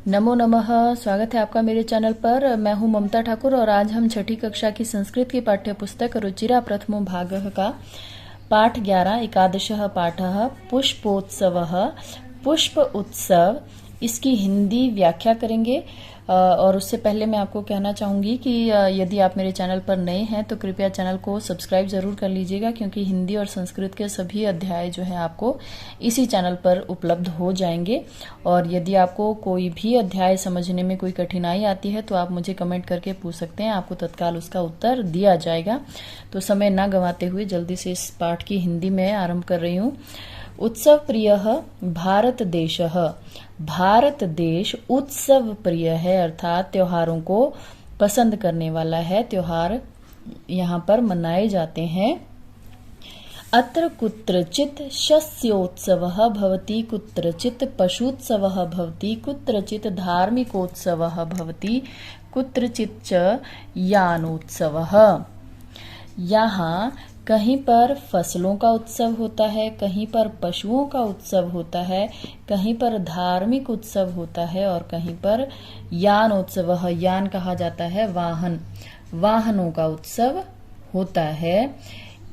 नमो नमः। स्वागत है आपका मेरे चैनल पर। मैं हूं ममता ठाकुर और आज हम छठी कक्षा की संस्कृत की पाठ्य पुस्तक रुचिरा प्रथमो भागः का पाठ 11 एकादशः पाठः पुष्पोत्सवः पुष्प उत्सव इसकी हिंदी व्याख्या करेंगे। और उससे पहले मैं आपको कहना चाहूँगी कि यदि आप मेरे चैनल पर नए हैं तो कृपया चैनल को सब्सक्राइब ज़रूर कर लीजिएगा, क्योंकि हिंदी और संस्कृत के सभी अध्याय जो है आपको इसी चैनल पर उपलब्ध हो जाएंगे। और यदि आपको कोई भी अध्याय समझने में कोई कठिनाई आती है तो आप मुझे कमेंट करके पूछ सकते हैं, आपको तत्काल उसका उत्तर दिया जाएगा। तो समय ना गंवाते हुए जल्दी से इस पाठ की हिंदी में आरंभ कर रही हूँ। उत्सव प्रिय भारत देश। भारत देश उत्सव प्रिय है, अर्थात त्योहारों को पसंद करने वाला है। त्योहार यहाँ पर मनाए जाते हैं। अत्र कुत्रचित् शस्योत्सवः भवति, कुत्रचित् पशुत्सवः भवति, कुत्रचित् धार्मिकोत्सवः भवति, कुत्रचित् च यानोत्सवः। यहाँ कहीं पर फसलों का उत्सव होता है, कहीं पर पशुओं का उत्सव होता है, कहीं पर धार्मिक उत्सव होता है और कहीं पर यान उत्सव, यान कहा जाता है वाहन, वाहनों का उत्सव होता है।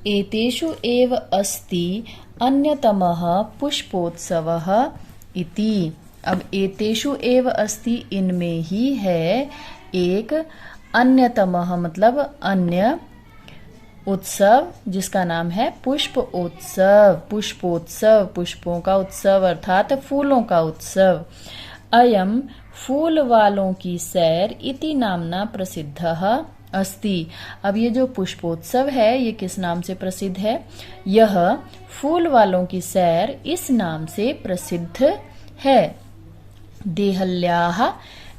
एतेषु एव अस्ति अन्यतमः पुष्पोत्सवः इति। अब एतेषु एव अस्ति, इनमें ही है एक अन्यतमः मतलब अन्य उत्सव जिसका नाम है पुष्पोत्सव। पुष्पोत्सव पुष्पों का उत्सव अर्थात फूलों का उत्सव। अयम फूल वालों की सैर इति नामना प्रसिद्धः अस्ति। अब ये जो पुष्पोत्सव है ये किस नाम से प्रसिद्ध है? यह फूल वालों की सैर इस नाम से प्रसिद्ध है। देहल्याः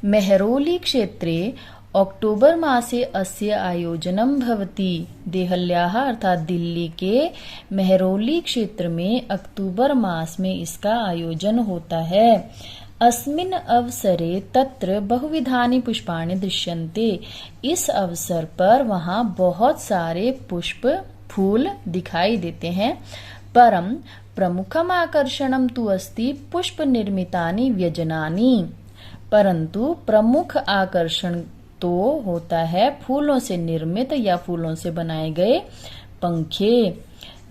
मेहरोली क्षेत्रे अक्टूबर मासे अस्य आयोजनम भवति। देहल्याः अर्थात दिल्ली के मेहरोली क्षेत्र में अक्टूबर मास में इसका आयोजन होता है। अस्मिन् अवसरे तत्र बहुविधानि पुष्पाणि दृश्यन्ते। इस अवसर पर वहाँ बहुत सारे पुष्प फूल दिखाई देते हैं। परम प्रमुखम आकर्षणम तु अस्ति पुष्प निर्मितानि व्यजनानि। परंतु प्रमुख आकर्षण तो होता है फूलों से निर्मित या फूलों से बनाए गए पंखे।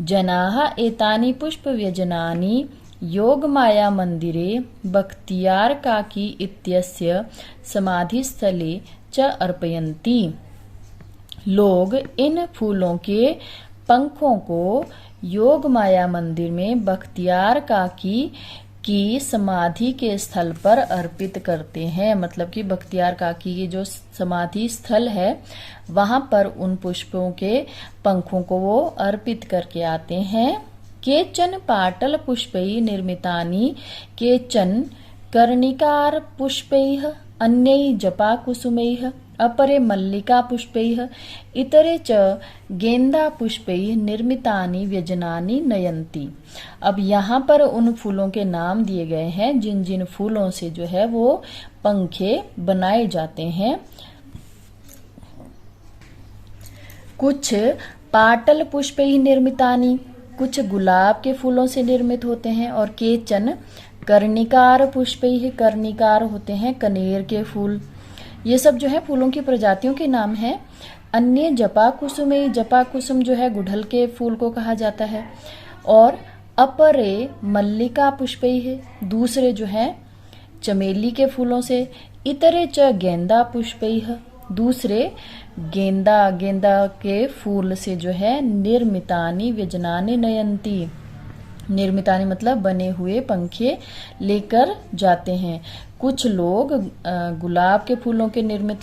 जनाः एतानि पुष्प व्यजनानि योगमाया मंदिरे बख्तियार काकी इत्यस्य समाधि स्थले च अर्पयन्ति। लोग इन फूलों के पंखों को योगमाया मंदिर में बख्तियार काकी की समाधि के स्थल पर अर्पित करते हैं। मतलब कि बख्तियार काकी की जो समाधि स्थल है वहां पर उन पुष्पों के पंखों को वो अर्पित करके आते हैं। केचन पाटल पुष्पैः निर्मितानि, केचन कर्णिकार पुष्पैः, अन्यैः जपा कुसुमैः, अपरे मल्लिका पुष्पैः, इतरे च गेंदा पुष्पैः निर्मितानि व्यजनानि नयन्ति। अब यहाँ पर उन फूलों के नाम दिए गए हैं जिन जिन फूलों से जो है वो पंखे बनाए जाते हैं। कुछ पाटल पुष्पैः निर्मितानि, कुछ गुलाब के फूलों से निर्मित होते हैं। और केचन कर्णिकार पुष्पैः, कर्णिकार होते हैं कनेर के फूल। ये सब जो है फूलों की प्रजातियों के नाम हैं। अन्य जपा कुसुमे, जपा कुसुम जो है गुड़हल के फूल को कहा जाता है। और अपरे मल्लिका पुष्पैः, दूसरे जो है चमेली के फूलों से। इतरे च गेंदा पुष्पैः, दूसरे गेंदा, गेंदा के फूल से जो है निर्मितानि व्यजनानि नयन्ति। निर्मितानि मतलब बने हुए पंखे लेकर जाते हैं। कुछ लोग गुलाब के फूलों के निर्मित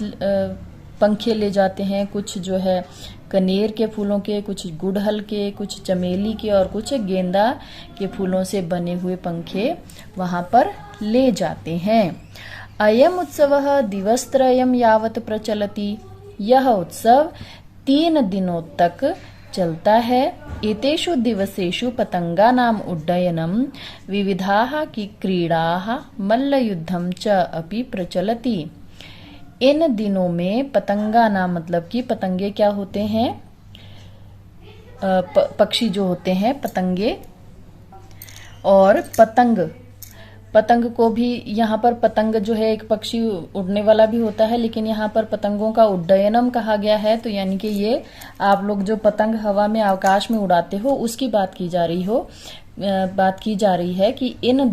पंखे ले जाते हैं, कुछ जो है कनेर के फूलों के, कुछ गुड़हल के, कुछ चमेली के और कुछ गेंदा के फूलों से बने हुए पंखे वहां पर ले जाते हैं। अयम उत्सवः दिवसत्रयं यावत् प्रचलति। यह उत्सव 3 दिनों तक चलता है। एतेषु दिवसेषु पतंगानाम उड्डयनम विविधाः की क्रीडाः मल्लयुद्धम च अपि प्रचलति। इन दिनों में पतंगानाम मतलब कि पतंगे क्या होते हैं? पक्षी जो होते हैं पतंगे। और पतंग पतंग को भी, यहाँ पर पतंग जो है एक पक्षी उड़ने वाला भी होता है, लेकिन यहाँ पर पतंगों का उड्डयनम कहा गया है। तो यानी कि ये आप लोग जो पतंग हवा में आकाश में उड़ाते हो उसकी बात की जा रही है कि इन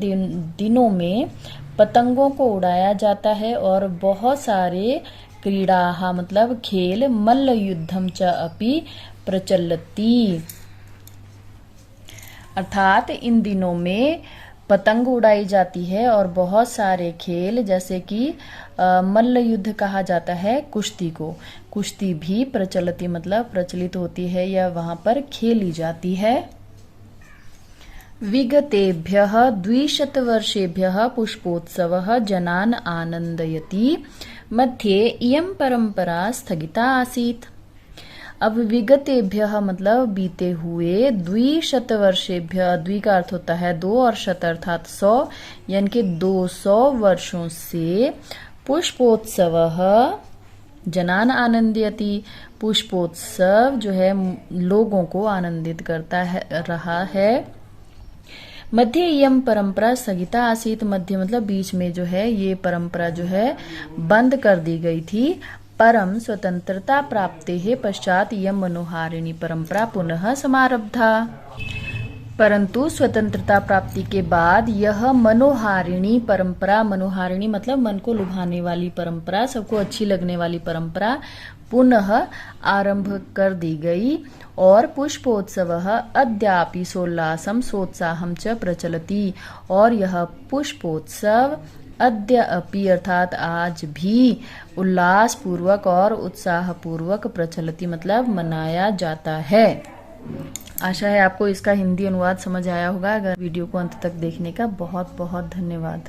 दिनों में पतंगों को उड़ाया जाता है और बहुत सारे क्रीड़ा मतलब खेल मल्ल युद्धम च अपि प्रचलती, अर्थात इन दिनों में पतंग उड़ाई जाती है और बहुत सारे खेल जैसे कि मल्ल युद्ध कहा जाता है कुश्ती को, कुश्ती भी प्रचलती मतलब प्रचलित होती है या वहां पर खेली जाती है। विगतेभ्यः 200 वर्षेभ्यः पुष्पोत्सवः जनान् आनन्दयति, मध्ये इयं परंपरा स्थगिता आसीत्। अब विगतेभ्यः मतलब बीते हुए, 200 वर्षेभ्यः, द्वि का अर्थ होता है 2 और शत अर्थात 100, यानी कि 200 वर्षों से पुष्पोत्सवः जनान आनंदयति, पुष्पोत्सव जो है लोगों को आनंदित करता है रहा है। मध्य इयम परंपरा स्थगिता आसीत, मध्य मतलब बीच में जो है ये परंपरा जो है बंद कर दी गई थी। परम स्वतंत्रता प्राप्ते है पश्चात यम मनोहारिणी परंपरा पुनः समारब्धा, परंतु स्वतंत्रता प्राप्ति के बाद यह मनोहारिणी परंपरा, मनोहारिणी मतलब मन को लुभाने वाली परंपरा, सबको अच्छी लगने वाली परंपरा पुनः आरंभ कर दी गई। और पुष्पोत्सवः अद्यापि सोल्लासम सोत्साहम च प्रचलति, और यह पुष्पोत्सव अद्यापि अर्थात आज भी उल्लास पूर्वक और उत्साह पूर्वक प्रचलति मतलब मनाया जाता है। आशा है आपको इसका हिंदी अनुवाद समझ आया होगा। अगर वीडियो को अंत तक देखने का बहुत बहुत धन्यवाद।